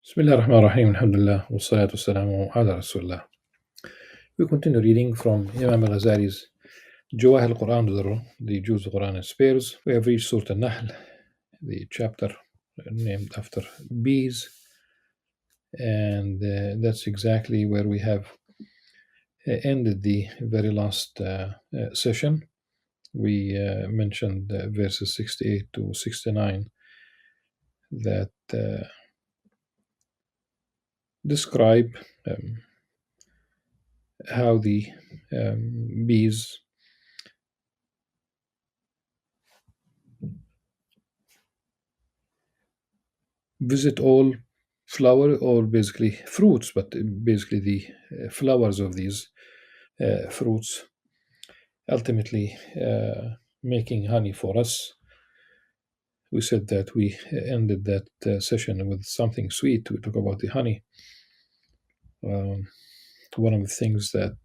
بسم الله الرحمن الرحيم الحمد لله والصلاة والسلام على رسول الله. We continue reading from Imam Al-Ghazali's Jawahir al-Quran, the Jews of Quran and Spares. We have reached Surah Al-Nahl, the chapter named after bees, and that's exactly where we have ended the very last session. We mentioned verses 68 to 69 that describe how the bees visit all flower or basically fruits, but basically the flowers of these fruits, ultimately making honey for us. We said that we ended that session with something sweet. We talk about the honey. One of the things that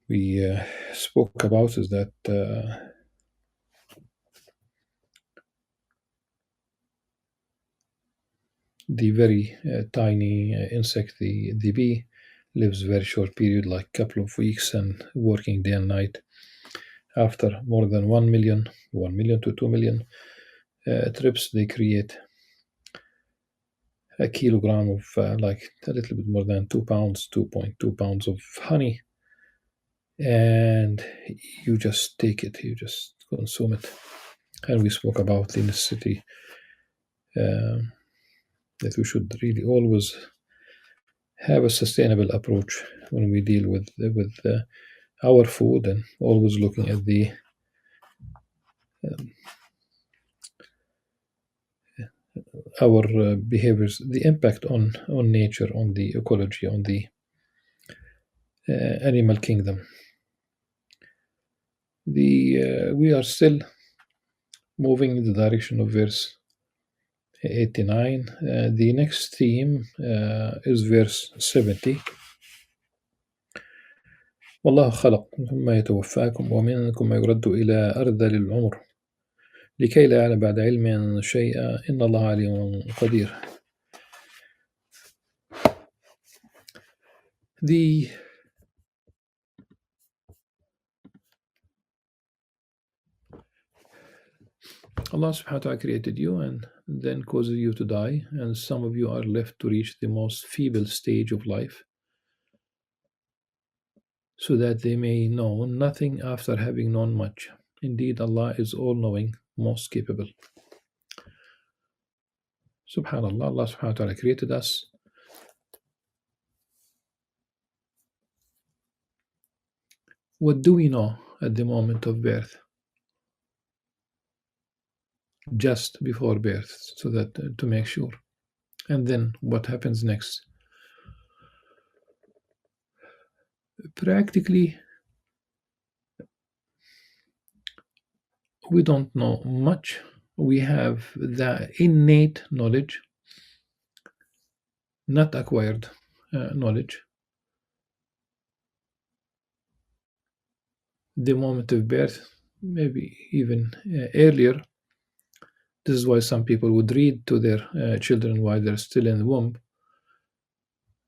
we spoke about is that the very tiny insect, the bee, lives a very short period, like a couple of weeks, and working day and night. After more than 1 million to 2 million trips, they create a kilogram of like a little bit more than 2 pounds, 2.2 pounds of honey, and you just take it, you just consume it. And we spoke about the necessity that we should really always have a sustainable approach when we deal with our food, and always looking at the our behaviors, the impact on nature, on the ecology, on the animal kingdom. We are still moving in the direction of verse 89. The next theme is verse 70. والله خلق ثم يتوفاكم ومنكم ما يرد إلى أرذل العمر لكي لا يعلم بعد علم شيئا إن الله عليم قدير. Allah subhanahu wa ta'ala created you and then causes you to die, and some of you are left to reach the most feeble stage of life, so that they may know nothing after having known much. Indeed, Allah is all-knowing, most capable. Subhanallah, Allah subhanahu wa ta'ala created us. What do we know at the moment of birth? Just before birth, so that to make sure. And then what happens next? Practically, we don't know much. We have the innate knowledge, not acquired knowledge. The moment of birth, maybe even earlier. This is why some people would read to their children while they're still in the womb.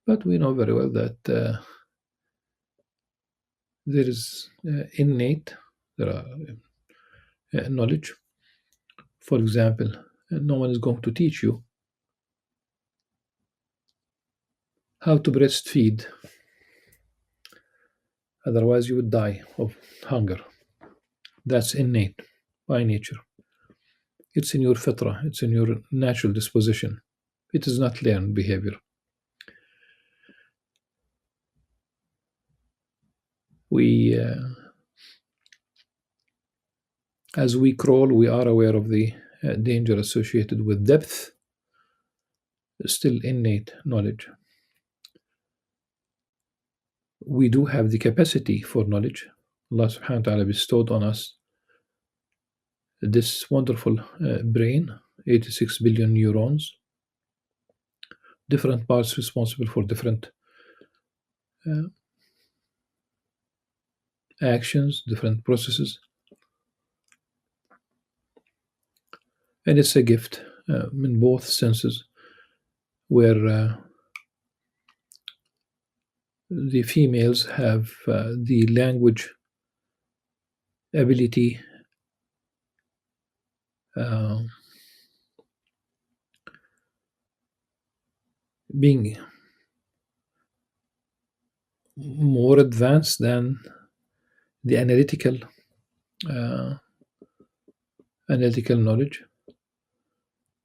But we know very well that there is innate knowledge. For example, no one is going to teach you how to breastfeed. Otherwise, you would die of hunger. That's innate by nature. It's in your fitra, it's in your natural disposition. It is not learned behavior. As we crawl, we are aware of the danger associated with depth, still innate knowledge. We do have the capacity for knowledge. Allah subhanahu wa ta'ala bestowed on us this wonderful brain, 86 billion neurons, different parts responsible for different actions, different processes. And it's a gift in both senses. where the females have the language ability being more advanced than the analytical knowledge.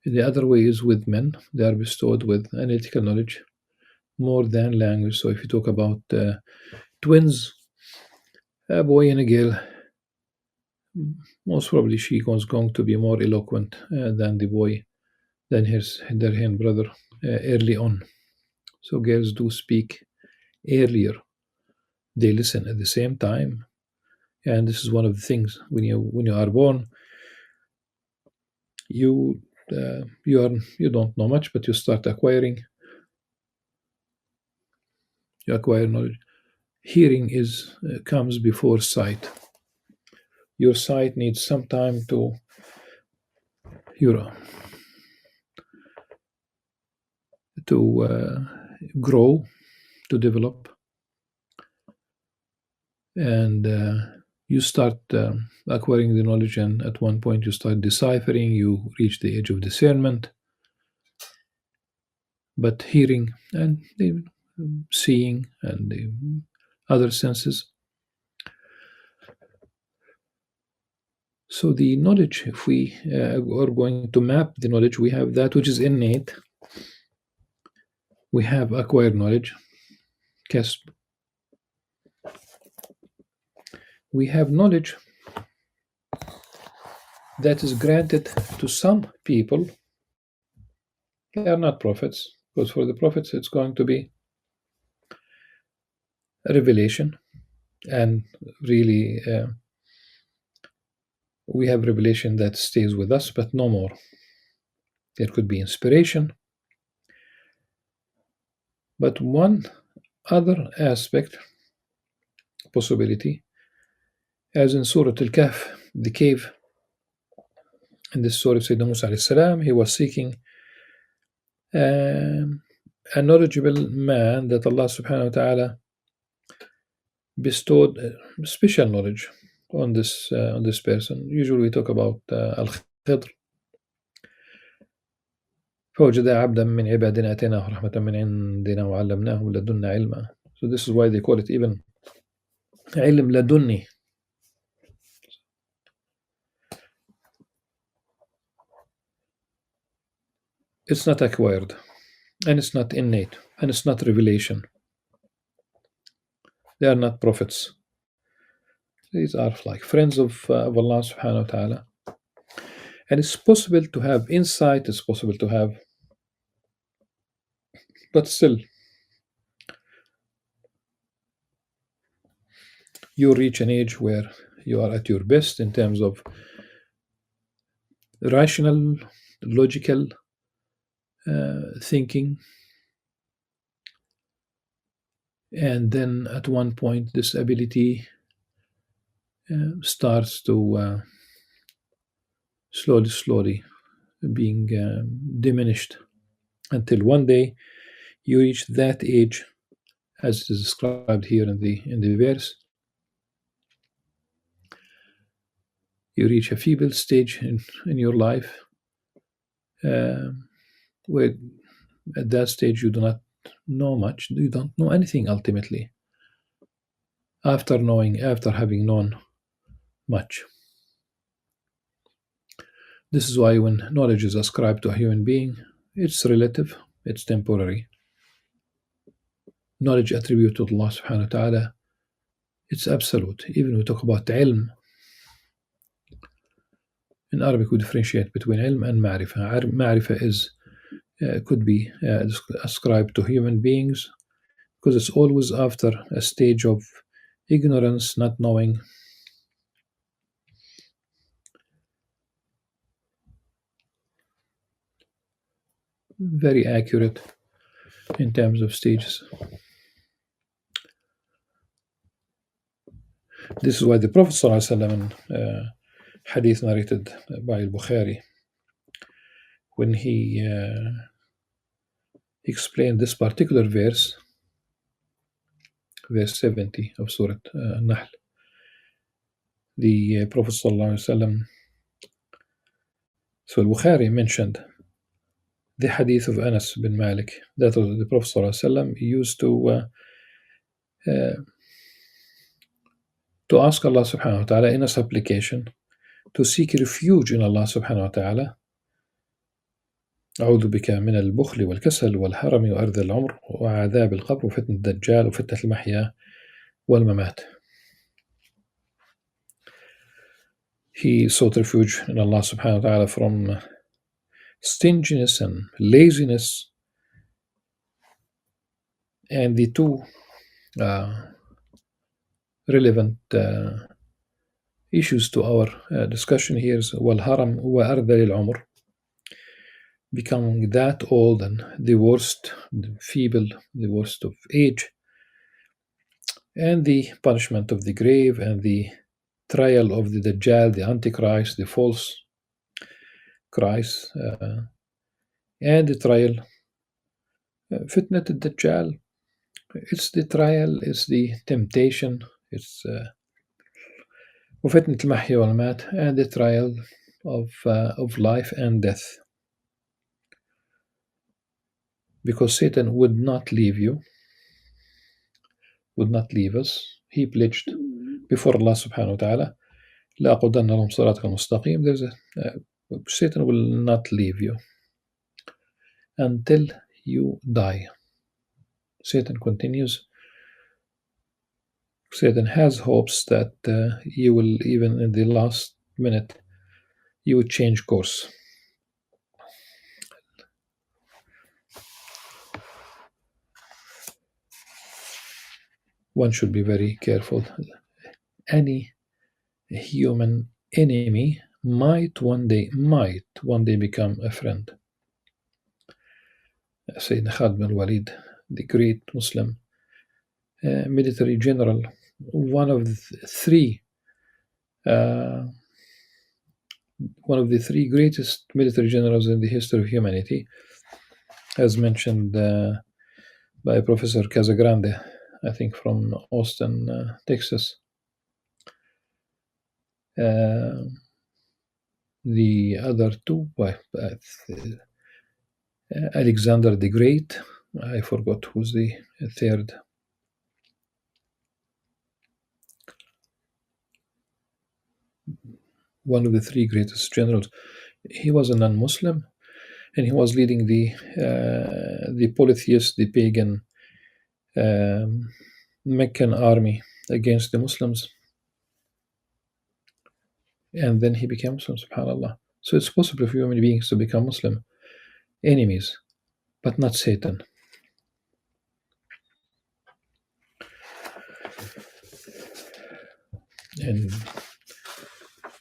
The other way is with men; they are bestowed with analytical knowledge more than language. So if you talk about twins, a boy and a girl, most probably she was going to be more eloquent than the boy, than their brother early on. So girls do speak earlier. They listen at the same time, and this is one of the things when you are born, you you don't know much, but you start acquiring. You acquire knowledge. Hearing comes before sight. Your sight needs some time to grow, to develop, and you start acquiring the knowledge, and at one point you start deciphering. You reach the age of discernment. But hearing and the seeing and the other senses. So the knowledge, if we are going to map the knowledge, we have that which is innate. We have acquired knowledge, kasb. We have knowledge that is granted to some people. They are not prophets, because for the prophets it's going to be a revelation, and really we have revelation that stays with us, but no more. There could be inspiration. But one other aspect, possibility, as in Surah Al-Kahf, the cave, in this Surah of Sayyidina Musa alayhi salam, he was seeking a knowledgeable man that Allah subhanahu wa ta'ala bestowed special knowledge on this person. Usually we talk about Al-Khidr. فوجد عبدا من عبادنا آتيناه رحمة من عندنا وعلمناه من لدنا علما. So this is why they call it even علم لدني. It's not acquired, and it's not innate, and it's not revelation. They are not prophets. These are like friends of Allah subhanahu wa ta'ala. And it's possible to have insight, it's possible to have, but still, you reach an age where you are at your best in terms of rational, logical thinking. And then at one point, this ability starts to slowly being diminished, until one day you reach that age, as is described here in the verse. You reach a feeble stage in your life, where at that stage you do not know much. You don't know anything ultimately. After having known much. This is why when knowledge is ascribed to a human being, it's relative, it's temporary. Knowledge attributed to Allah subhanahu wa ta'ala, it's absolute. Even when we talk about ilm, in Arabic we differentiate between ilm and ma'rifah. Ma'rifah could be ascribed to human beings, because it's always after a stage of ignorance, not knowing. Very accurate in terms of stages. This is why the Prophet ﷺ, in hadith narrated by Al-Bukhari, when he explained this particular verse, verse 70 of Surah Nahl. The Prophet ﷺ, so Al-Bukhari mentioned the hadith of Anas bin Malik that the Prophet ﷺ used to ask Allah subhanahu wa ta'ala in a supplication to seek refuge in Allah subhanahu wa ta'ala. أعوذ بك من البخل والكسل والهرم وأرذل العمر وعذاب القبر وفتنة الدجال وفتنة المحيا والممات. He sought refuge in Allah subhanahu wa ta'ala from stinginess and laziness, and the two relevant issues to our discussion here is والهرم وأرذل العمر, becoming that old and the worst, feeble, the worst of age, and the punishment of the grave, and the trial of the Dajjal, the Antichrist, the false Christ, and the trial, Fitnat al-Dajjal. It's the trial, it's the temptation, it's Fitnat al-Mahya wal-Mat, and the trial of life and death. Because Satan would not leave you, would not leave us. He pledged before Allah subhanahu wa ta'ala, لَأَقُدَنَّ لَهُمْ صِرَاطَكَ الْمُسْتَقِيمَ. There's Satan will not leave you until you die. Satan continues. Satan has hopes that you will, even in the last minute, you would change course. One should be very careful. Any human enemy might one day become a friend. Sayyidina Khalid bin Walid, the great Muslim military general, one of the three greatest military generals in the history of humanity, as mentioned by Professor Casagrande, I think from Austin, Texas. The other two, Alexander the Great, I forgot who's the third. One of the three greatest generals. He was a non-Muslim, and he was leading the polytheist, the pagan Meccan army against the Muslims. And then he became Muslim, subhanAllah. So it's possible for human beings to become Muslim enemies, but not Satan.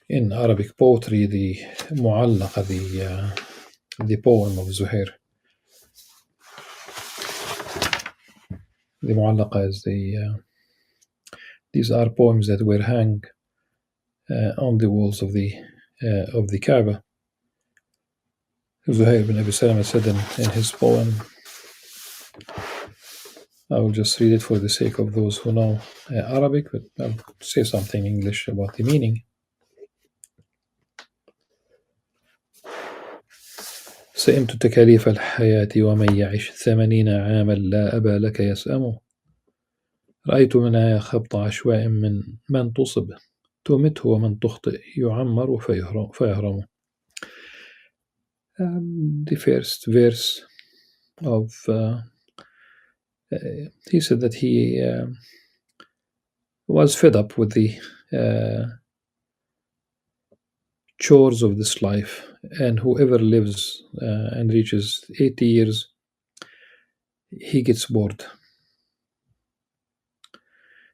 In Arabic poetry, the Mu'allaqa, the poem of Zuhair. The Mu'allaqa is these are poems that were hung on the walls of the Kaaba. Zuhair bin Abi Salama said in his poem, I will just read it for the sake of those who know Arabic, but I'll say something in English about the meaning. سئمت تكاليف الحياة ومن يعش 80 عاما لا أبا لك يسأم. رأيت منها خبط عشواء من تصب تمته ومن تخطئ يعمر فيهرم. The first verse of he said that he was fed up with the chores of this life, and whoever lives and reaches 80 years, he gets bored.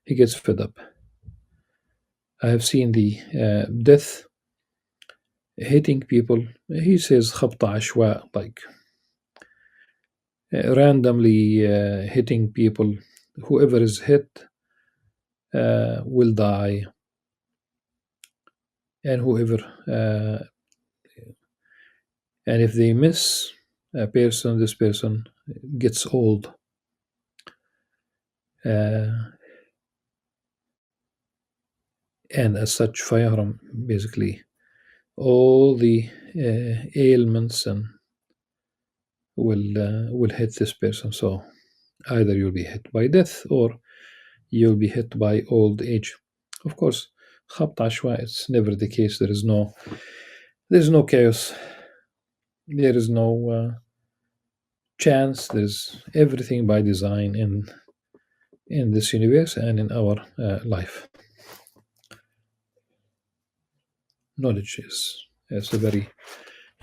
He gets fed up. I have seen the death hitting people. He says خبط عشواء, like randomly hitting people. Whoever is hit will die, and whoever and if they miss, a person, this person gets old, and as such, فيهرم basically all the ailments and will hit this person. So either you'll be hit by death or you'll be hit by old age. Of course, خبط عشواء, it's never the case. There's no chaos. There is no chance. There's everything by design in this universe and in our life. Knowledge is a very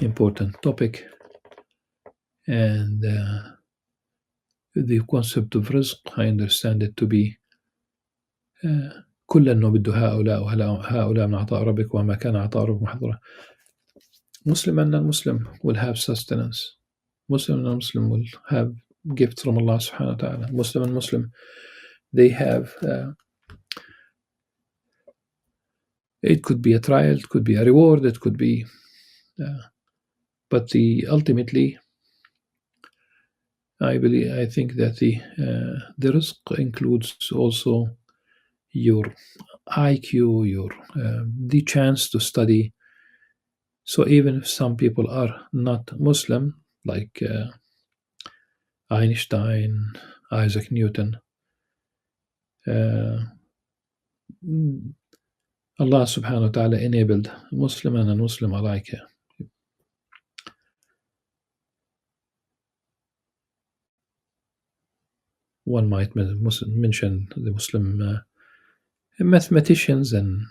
important topic, and the concept of rizq, I understand it to be كل أنه بده هؤلاء من عطاء ربك وما كان عطاء ربك محظورا. Muslim and non-Muslim will have sustenance. Muslim and non-Muslim will have gifts from Allah subhanahu wa ta'ala. Muslim and Muslim, they have it could be a trial, it could be a reward, it could be but ultimately I think that the rizq includes also your IQ, your the chance to study. So even if some people are not Muslim, like Einstein, Isaac Newton, Allah subhanahu wa ta'ala enabled Muslim and non-Muslim alike. One might mention the Muslim mathematicians and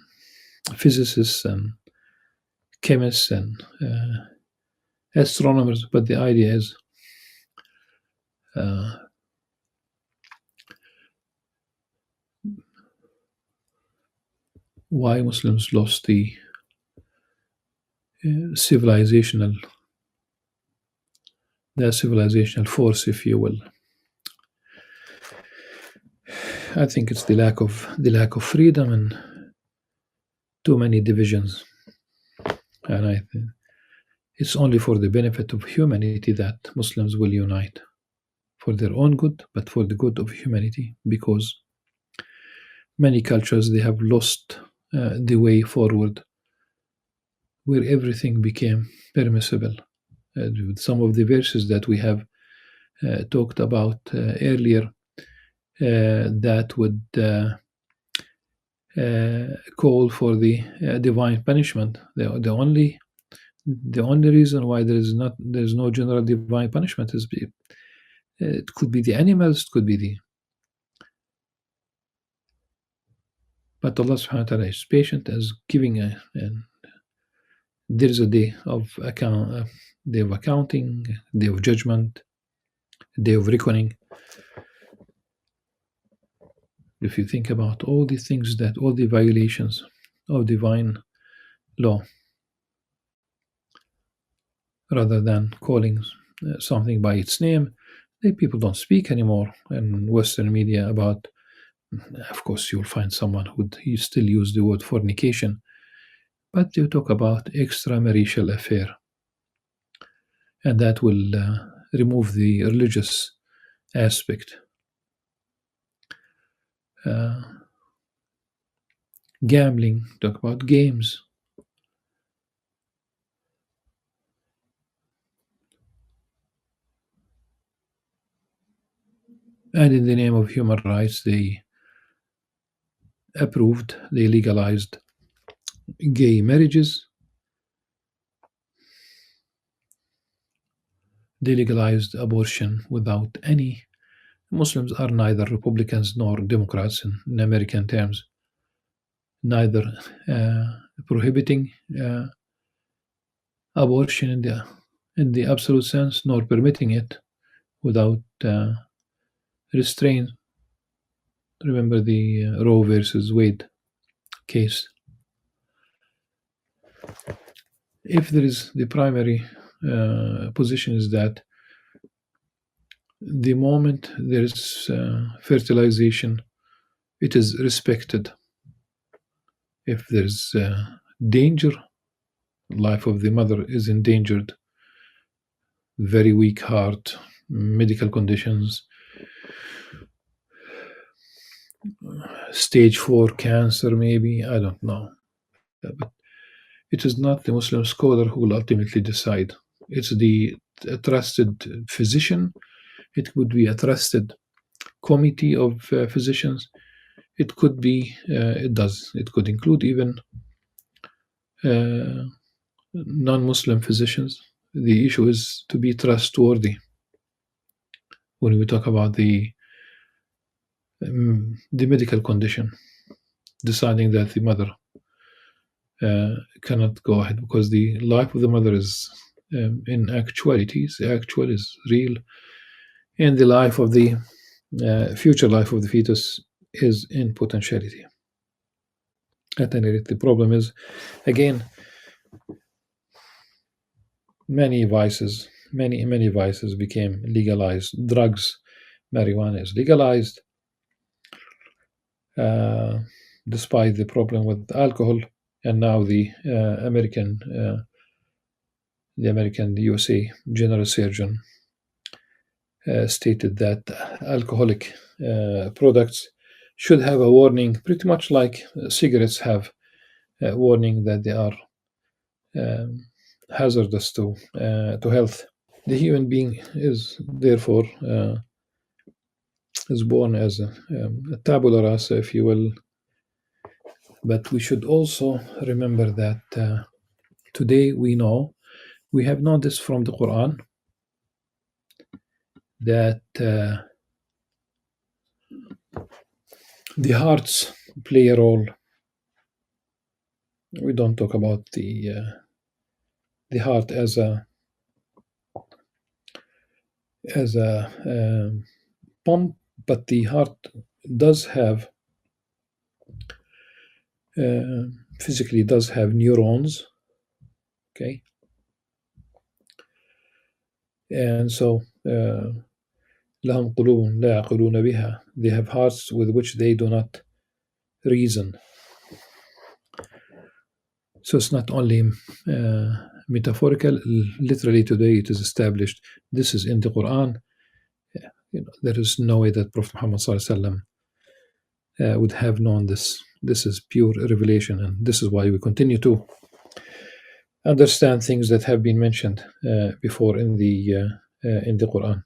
physicists and chemists and astronomers, but the idea is why Muslims lost the civilizational force, if you will. I think it's the lack of freedom and too many divisions, and I think it's only for the benefit of humanity that Muslims will unite, for their own good, but for the good of humanity, because many cultures, they have lost the way forward, where everything became permissible. Some of the verses that we have talked about earlier, that would call for the divine punishment. The only reason why there's no general divine punishment is it could be the animals, it could be the. But Allah subhanahu wa ta'ala is patient as giving there is a day of accounting, day of judgment, day of reckoning. If you think about all the things all the violations of divine law, rather than calling something by its name, people don't speak anymore in Western media about. Of course, you'll find someone who would still use the word fornication, but you talk about extramarital affair, and that will remove the religious aspect. Gambling, talk about games. And in the name of human rights, they legalized gay marriages. They legalized abortion without any. Muslims are neither Republicans nor Democrats in American terms, neither prohibiting abortion in the absolute sense, nor permitting it without restraint. Remember the Roe versus Wade case. If there is the primary position is that the moment there is fertilization, it is respected. If there is danger, life of the mother is endangered, very weak heart, medical conditions, stage 4 cancer, maybe, I don't know. But it is not the Muslim scholar who will ultimately decide. It's a trusted physician. It would be a trusted committee of physicians. It could be, it could include even non-Muslim physicians. The issue is to be trustworthy when we talk about the medical condition, deciding that the mother cannot go ahead because the life of the mother is in actualities, actual is real, and the life of the future life of the fetus is in potentiality. At any rate, the problem is, again, many vices became legalized. Drugs, marijuana is legalized, despite the problem with alcohol. And now the USA General Surgeon stated that alcoholic products should have a warning, pretty much like cigarettes have a warning that they are hazardous to health. The human being is therefore is born as a tabula rasa, if you will. But we should also remember that today we have known this from the Qur'an, that the hearts play a role. We don't talk about the heart as a pump, but the heart does have physically does have neurons, okay, and so لهم قلوب لا يعقلون بها. They have hearts with which they do not reason. So it's not only metaphorical. Literally today it is established. This is in the Quran. There is no way that Prophet Muhammad ﷺ would have known this. This is pure revelation, and this is why we continue to understand things that have been mentioned before in the Quran.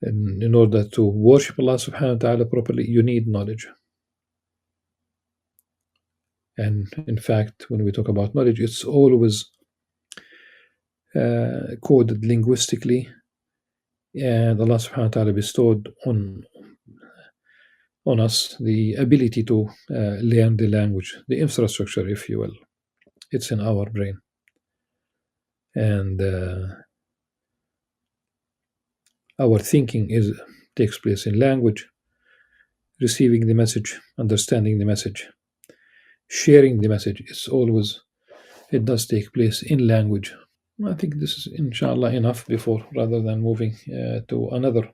And in order to worship Allah subhanahu wa ta'ala properly, you need knowledge. And in fact, when we talk about knowledge, it's always coded linguistically, and Allah subhanahu wa ta'ala bestowed on us the ability to learn the language, the infrastructure, if you will. It's in our brain. And our thinking takes place in language, receiving the message, understanding the message, sharing the message. It does take place in language. I think this is, inshallah, enough before, rather than moving to another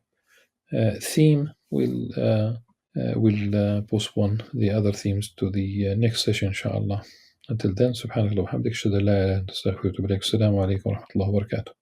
theme. We'll postpone the other themes to the next session, inshallah. Until then, subhanakallah wa bihamdik, ashhadu an la ilaha illa anta astaghfiruka wa atubu ilaik. Assalamu alaikum wa rahmatullahi wa barakatuh.